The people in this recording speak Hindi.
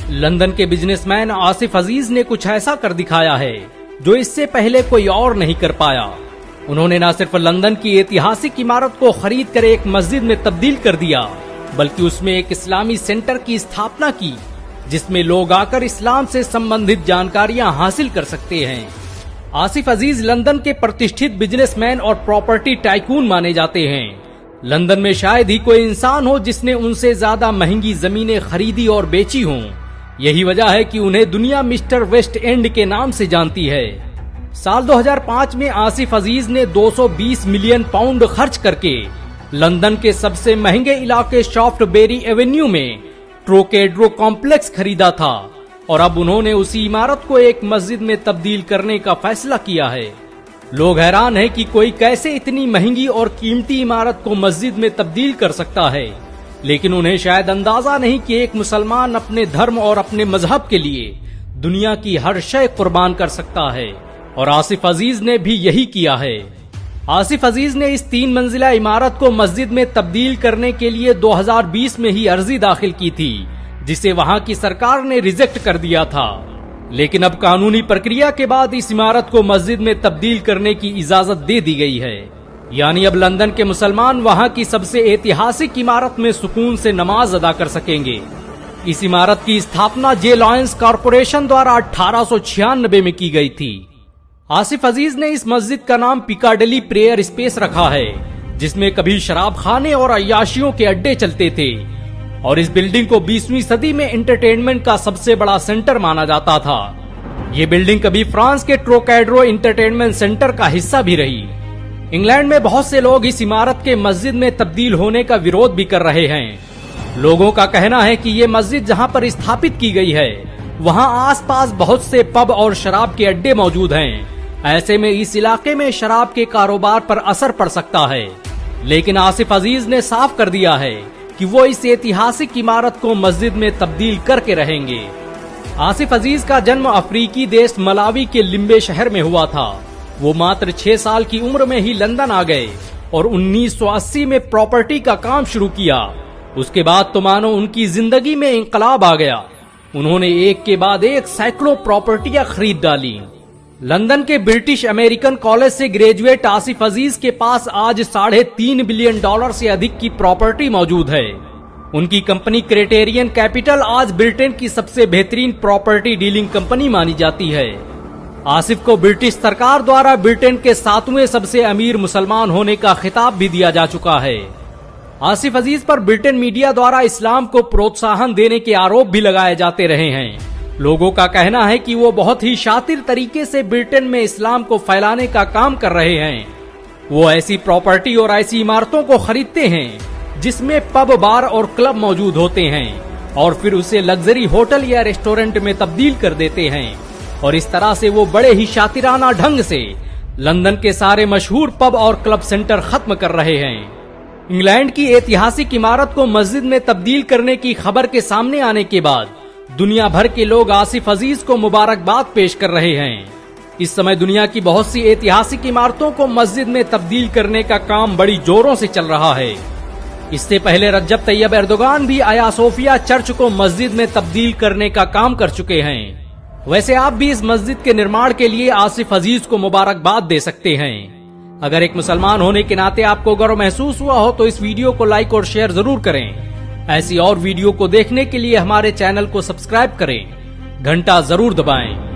लंदन के बिजनेसमैन आसिफ अजीज ने कुछ ऐसा कर दिखाया है जो इससे पहले कोई और नहीं कर पाया। उन्होंने न सिर्फ लंदन की ऐतिहासिक इमारत को खरीद कर एक मस्जिद में तब्दील कर दिया, बल्कि उसमें एक इस्लामी सेंटर की स्थापना की, जिसमें लोग आकर इस्लाम से संबंधित जानकारियां हासिल कर सकते हैं। आसिफ अजीज लंदन के प्रतिष्ठित बिजनेसमैन और प्रॉपर्टी टाइकून माने जाते हैं। लंदन में शायद ही कोई इंसान हो जिसने उनसे ज्यादा महंगी जमीनें खरीदी और बेची हों। यही वजह है कि उन्हें दुनिया मिस्टर वेस्ट एंड के नाम से जानती है। साल 2005 में आसिफ अजीज ने 220 मिलियन पाउंड खर्च करके लंदन के सबसे महंगे इलाके शॉफ्टबेरी एवेन्यू में ट्रोकेड्रो कॉम्प्लेक्स खरीदा था और अब उन्होंने उसी इमारत को एक मस्जिद में तब्दील करने का फैसला किया है। लोग हैरान हैं कि कोई कैसे इतनी महंगी और कीमती इमारत को मस्जिद में तब्दील कर सकता है, लेकिन उन्हें शायद अंदाजा नहीं कि एक मुसलमान अपने धर्म और अपने मजहब के लिए दुनिया की हर शय कुर्बान कर सकता है, और आसिफ अजीज ने भी यही किया है। आसिफ अजीज ने इस 3 मंजिला इमारत को मस्जिद में तब्दील करने के लिए 2020 में ही अर्जी दाखिल की थी, जिसे वहां की सरकार ने रिजेक्ट कर दिया था। लेकिन अब कानूनी प्रक्रिया के बाद इस इमारत को मस्जिद में तब्दील करने की इजाजत दे दी गई है। यानी अब लंदन के मुसलमान वहां की सबसे ऐतिहासिक इमारत में सुकून से नमाज अदा कर सकेंगे। इस इमारत की स्थापना जे लॉयंस कॉरपोरेशन द्वारा 1896 में की गई थी। आसिफ अजीज ने इस मस्जिद का नाम पिकाडेली प्रेयर स्पेस रखा है, जिसमें कभी शराब खाने और अय्याशियों के अड्डे चलते थे, और इस बिल्डिंग को 20वीं सदी में एंटरटेनमेंट का सबसे बड़ा सेंटर माना जाता था। ये बिल्डिंग कभी फ्रांस के ट्रोकेड्रो एंटरटेनमेंट सेंटर का हिस्सा भी रही। इंग्लैंड में बहुत से लोग इस इमारत के मस्जिद में तब्दील होने का विरोध भी कर रहे हैं। लोगों का कहना है कि ये मस्जिद जहां पर स्थापित की गई है, वहां आसपास बहुत से पब और शराब के अड्डे मौजूद हैं। ऐसे में इस इलाके में शराब के कारोबार पर असर पड़ सकता है। लेकिन आसिफ अजीज ने साफ कर दिया है कि वो इस ऐतिहासिक इमारत को मस्जिद में तब्दील करके रहेंगे। आसिफ अजीज का जन्म अफ्रीकी देश मलावी के लिम्बे शहर में हुआ था। वो मात्र 6 साल की उम्र में ही लंदन आ गए और 1980 में प्रॉपर्टी का काम शुरू किया। उसके बाद तो मानो उनकी जिंदगी में इंकलाब आ गया। उन्होंने एक के बाद एक सैकड़ों प्रॉपर्टियां खरीद डाली। लंदन के ब्रिटिश अमेरिकन कॉलेज से ग्रेजुएट आसिफ अजीज के पास आज $3.5 बिलियन से अधिक की प्रॉपर्टी मौजूद है। उनकी कंपनी क्राइटेरियन कैपिटल आज ब्रिटेन की सबसे बेहतरीन प्रॉपर्टी डीलिंग कंपनी मानी जाती है। आसिफ को ब्रिटिश सरकार द्वारा ब्रिटेन के 7वें सबसे अमीर मुसलमान होने का खिताब भी दिया जा चुका है। आसिफ अजीज पर ब्रिटेन मीडिया द्वारा इस्लाम को प्रोत्साहन देने के आरोप भी लगाए जाते रहे हैं। लोगों का कहना है कि वो बहुत ही शातिर तरीके से ब्रिटेन में इस्लाम को फैलाने का काम कर रहे हैं। वो ऐसी प्रॉपर्टी और ऐसी इमारतों को खरीदते हैं जिसमें पब, बार और क्लब मौजूद होते हैं, और फिर उसे लग्जरी होटल या रेस्टोरेंट में तब्दील कर देते हैं। और इस तरह से वो बड़े ही शातिराना ढंग से लंदन के सारे मशहूर पब और क्लब सेंटर खत्म कर रहे हैं। इंग्लैंड की ऐतिहासिक इमारत को मस्जिद में तब्दील करने की खबर के सामने आने के बाद दुनिया भर के लोग आसिफ अजीज को मुबारकबाद पेश कर रहे हैं। इस समय दुनिया की बहुत सी ऐतिहासिक इमारतों को मस्जिद में तब्दील करने का काम बड़ी जोरों से चल रहा है। इससे पहले रज्जब तैयब एर्दोगान भी आया सोफिया चर्च को मस्जिद में तब्दील करने का काम कर चुके हैं। वैसे आप भी इस मस्जिद के निर्माण के लिए आसिफ अजीज को मुबारकबाद दे सकते हैं। अगर एक मुसलमान होने के नाते आपको गर्व महसूस हुआ हो तो इस वीडियो को लाइक और शेयर जरूर करें। ऐसी और वीडियो को देखने के लिए हमारे चैनल को सब्सक्राइब करें, घंटा जरूर दबाएं।